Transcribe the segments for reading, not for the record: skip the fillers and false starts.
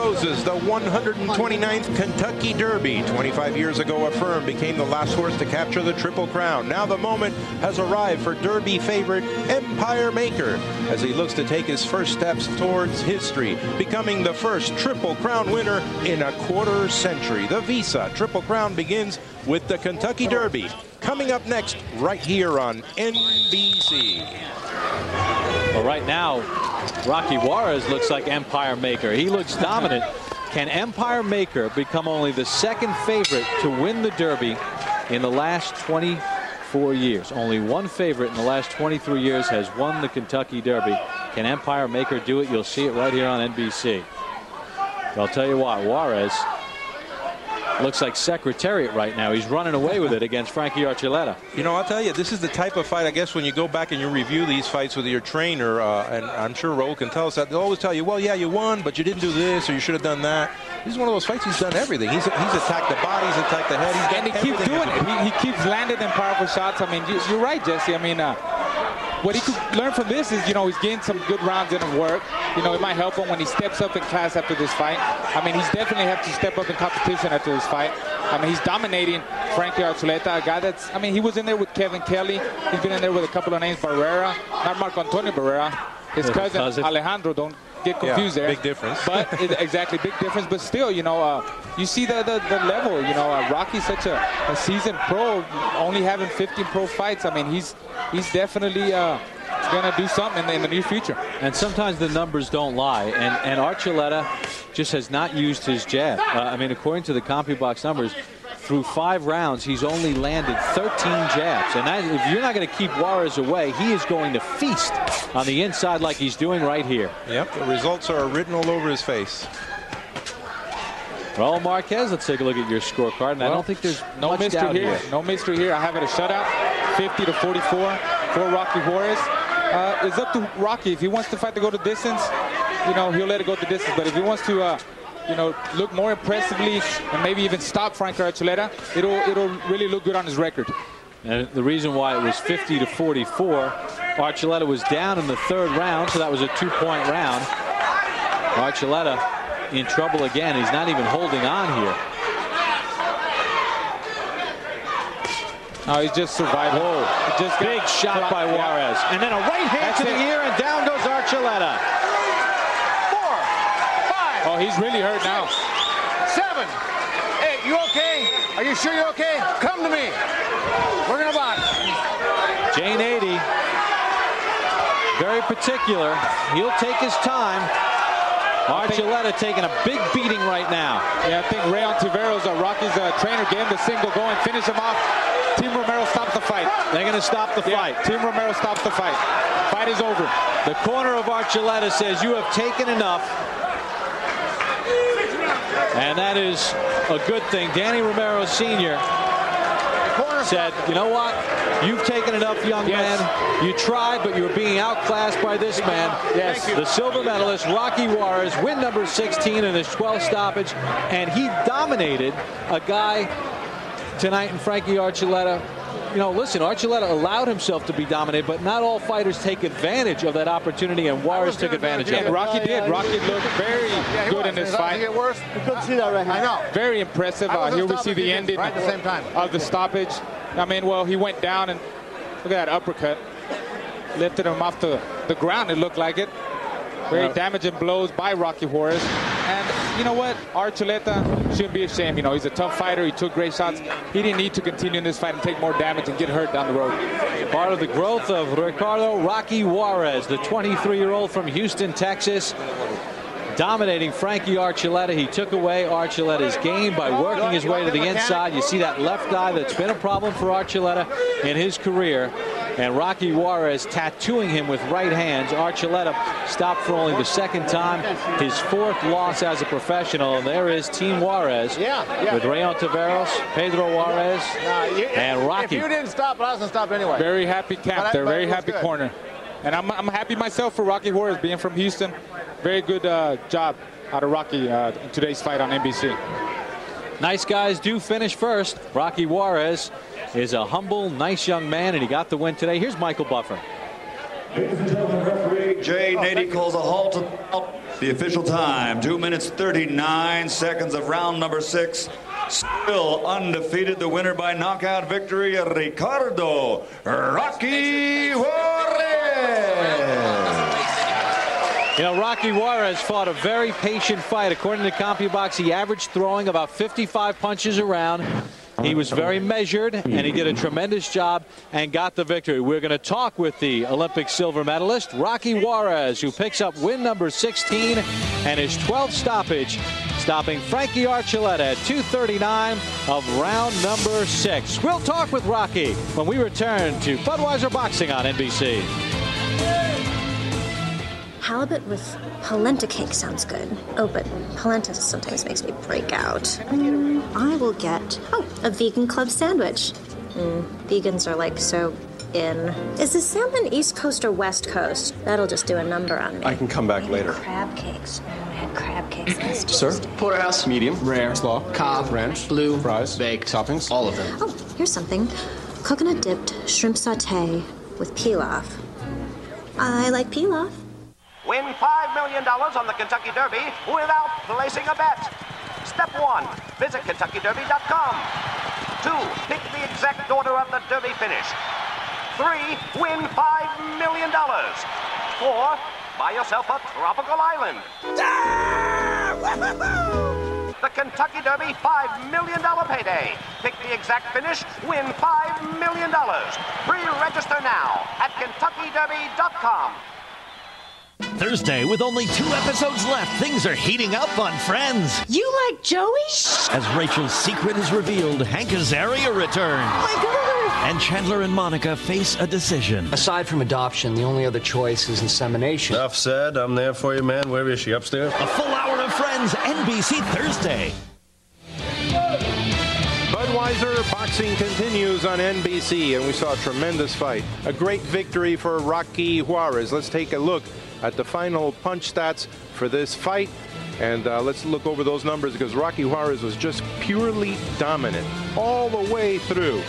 closes the 129th Kentucky Derby. 25 years ago, a firm became the last horse to capture the Triple Crown. Now the moment has arrived for Derby favorite Empire Maker as he looks to take his first steps towards history, becoming the first Triple Crown winner in a quarter century. The Visa Triple Crown begins with the Kentucky Derby. Coming up next, right here on NBC. Well, right now, Rocky Juarez looks like Empire Maker. He looks dominant. Can Empire Maker become only the second favorite to win the Derby in the last 24 years? Only one favorite in the last 23 years has won the Kentucky Derby. Can Empire Maker do it? You'll see it right here on NBC. I'll tell you what, Juarez looks like Secretariat right now. He's running away with it against Frankie Archuleta. You know, I'll tell you, this is the type of fight, I guess, when you go back and you review these fights with your trainer, and I'm sure Raul can tell us that, they'll always tell you, well, yeah, you won, but you didn't do this, or you should have done that. This is one of those fights he's done everything. He's attacked the body, he's attacked the head. And he keeps doing it. He keeps landing them powerful shots. I mean, you're right, Jesse. I mean, what he could learn from this is, you know, he's getting some good rounds in of work. You know, it might help him when he steps up in class after this fight. I mean, he's definitely have to step up in competition after this fight. I mean, he's dominating Frankie Archuleta, a guy that's, I mean, he was in there with Kevin Kelly. He's been in there with a couple of names, Barrera, not Marco Antonio Barrera, his cousin Alejandro. Don't get confused there. Big difference. But exactly, big difference. But still, you know, you see the level. You know, Rocky's such a seasoned pro, only having 15 pro fights. I mean, he's definitely going to do something in the near future. And sometimes the numbers don't lie. And Archuleta just has not used his jab. I mean, according to the CompuBox numbers, through 5 rounds, he's only landed 13 jabs. And that, if you're not going to keep Juarez away, he is going to feast on the inside like he's doing right here. Yep, the results are written all over his face. Well, Marquez, let's take a look at your scorecard. And I don't think there's no much mystery doubt here. No mystery here. I have it a shutout, 50-44 for Rocky Juarez. It's up to Rocky. If he wants the fight to go to distance, you know, he'll let it go to distance. But if he wants to, you know, look more impressively and maybe even stop Frankie Archuleta, it'll really look good on his record. And the reason why it was 50-44, Archuleta was down in the 3rd round, so that was a 2-point round. Archuleta in trouble again. He's not even holding on here. No, he's just surviving. Whoa. Just big shot by Juarez. Yeah. And then a right hand to the ear, and down goes Archuleta. 4, 5. Oh, he's really hurt now. 7, 8. You okay? Are you sure you're okay? Come to me. We're going to box. Jane 80. Very particular. He'll take his time. Archuleta taking a big beating right now. Yeah, I think Ray Ontiveros, Rocky's trainer, gave him the single, go and finish him off. Team Romero stops the fight. They're going to stop the fight. Team Romero stops the fight. Fight is over. The corner of Archuleta says, you have taken enough. And that is a good thing. Danny Romero Sr. said, you know what? You've taken enough, young man. You tried, but you were being outclassed by this man. Yes. The silver medalist, Rocky Juarez, win number 16 in his 12th stoppage. And he dominated a guy tonight in Frankie Archuleta. You know, listen, Archuleta allowed himself to be dominated, but not all fighters take advantage of that opportunity, and Juarez took advantage of it. And Rocky did. Rocky looked very good in this fight. Get worse? You couldn't see that right here. I know. Very impressive. Here we see the ending right at the same time of the stoppage. I mean, well, he went down and look at that uppercut. Lifted him off the ground, it looked like it. Very damaging blows by Rocky Juarez. And you know what? Archuleta shouldn't be ashamed. You know, he's a tough fighter. He took great shots. He didn't need to continue in this fight and take more damage and get hurt down the road. Part of the growth of Ricardo Rocky Juarez, the 23-year-old from Houston, Texas, dominating Frankie Archuleta. He took away Archuleta's game by working his way to the inside. You see that left eye that's been a problem for Archuleta in his career. And Rocky Juarez tattooing him with right hands. Archuleta stopped for only the 2nd time. His 4th loss as a professional. And there is Team Juarez with Ray Ontiveros, Pedro Juarez, and Rocky. If you didn't stop, I was going to stop anyway. Very happy camp there. Very happy corner. And I'm happy myself for Rocky Juarez being from Houston. Very good job out of Rocky in today's fight on NBC. Nice guys do finish first. Rocky Juarez is a humble, nice young man, and he got the win today. Here's Michael Buffer. Jay Nady calls a halt to The official time, 2 minutes 39 seconds of round number 6. Still undefeated, the winner by knockout victory, Ricardo Rocky Juarez. You know, Rocky Juarez fought a very patient fight. According to CompuBox, he averaged throwing about 55 punches around. He was very measured, and he did a tremendous job and got the victory. We're going to talk with the Olympic silver medalist, Rocky Juarez, who picks up win number 16 and his 12th stoppage, stopping Frankie Archuleta at 2:39 of round number 6. We'll talk with Rocky when we return to Budweiser Boxing on NBC. Halibut with polenta cake sounds good. Oh, but polenta sometimes makes me break out. I will get, a vegan club sandwich. Vegans are like so in. Is the salmon East Coast or West Coast? That'll just do a number on me. I can come back later. Crab cakes. I had crab cakes last Sir? Porterhouse. Medium. Rare. Slaw. Cobb. Ranch. Blue. Fries. Baked. Toppings. All of them. Oh, here's something. Coconut dipped shrimp sauté with pilaf. I like pilaf. Win $5 million on the Kentucky Derby without placing a bet. Step 1, visit KentuckyDerby.com. 2, pick the exact order of the Derby finish. 3, win $5 million. 4, buy yourself a tropical island. The Kentucky Derby $5 million payday. Pick the exact finish, win $5 million. Pre-register now at KentuckyDerby.com. Thursday, with only 2 episodes left, things are heating up on Friends. You like Joey? As Rachel's secret is revealed, Hank Azaria returns. Oh my God! And Chandler and Monica face a decision. Aside from adoption, the only other choice is insemination. Enough said. I'm there for you, man. Where is she? Upstairs? A full hour of Friends, NBC Thursday. Budweiser Boxing continues on NBC, and we saw a tremendous fight. A great victory for Rocky Juarez. Let's take a look at the final punch stats for this fight, and let's look over those numbers, because Rocky Juarez was just purely dominant all the way through,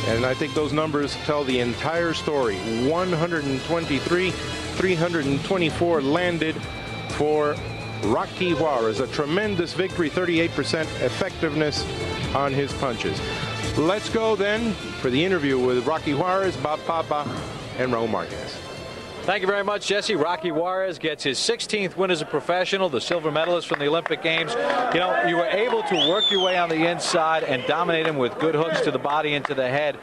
and I think those numbers tell the entire story. 123, 324 landed for Rocky Juarez. A tremendous victory, 38% effectiveness on his punches. Let's go then for the interview with Rocky Juarez, Bob Papa, and Raul Marquez. Thank you very much, Jesse. Rocky Juarez gets his 16th win as a professional, the silver medalist from the Olympic Games. You know, you were able to work your way on the inside and dominate him with good hooks to the body and to the head.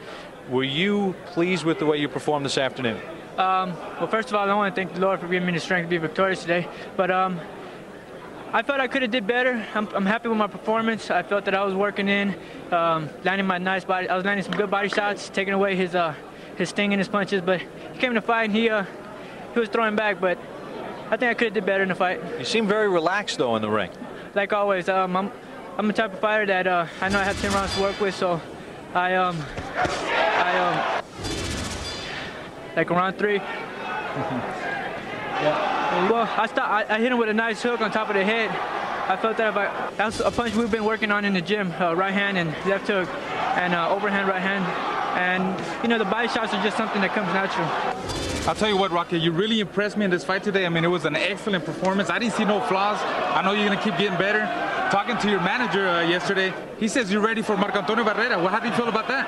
Were you pleased with the way you performed this afternoon? Well, first of all, I want to thank the Lord for giving me the strength to be victorious today. But I felt I could have did better. I'm happy with my performance. I felt that I was working in, landing my nice body. I was landing some good body shots, taking away his sting in his punches. But he came in the fight and he was throwing back. But I think I could have did better in the fight. You seem very relaxed though in the ring. Like always, I'm the type of fighter that I know I have 10 rounds to work with. So I like around 3. Yeah. Well, I hit him with a nice hook on top of the head. I felt that that's a punch we've been working on in the gym, right hand and left hook, and overhand right hand. And, you know, the body shots are just something that comes natural. I'll tell you what, Rocky, you really impressed me in this fight today. I mean, it was an excellent performance. I didn't see no flaws. I know you're going to keep getting better. Talking to your manager yesterday, he says you're ready for Marco Antonio Barrera. Well, how do you feel about that?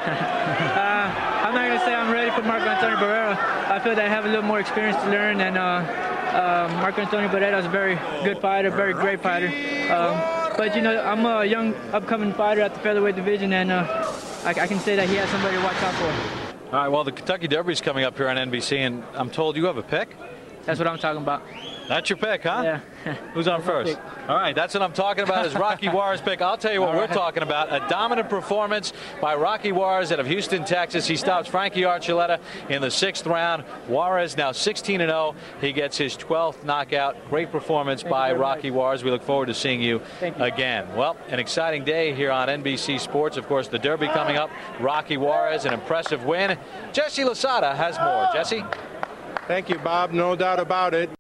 I'm not going to say I'm ready for Marco Antonio Barrera. I feel that I have a little more experience to learn, and Marco Antonio Barrera is a very good fighter, very great fighter. But, you know, I'm a young, upcoming fighter at the featherweight division, and I can say that he has somebody to watch out for. All right, well, the Kentucky Derby is coming up here on NBC, and I'm told you have a pick? That's what I'm talking about. That's your pick, huh? Yeah. Who's on first? All right, that's what I'm talking about is Rocky Juarez pick. I'll tell you what we're talking about. A dominant performance by Rocky Juarez out of Houston, Texas. He stops Frankie Archuleta in the 6th round. Juarez now 16-0. He gets his 12th knockout. Great performance by Rocky Juarez. We look forward to seeing you again. Well, an exciting day here on NBC Sports. Of course, the Derby coming up. Rocky Juarez, an impressive win. Jesse Lasada has more. Jesse? Thank you, Bob. No doubt about it.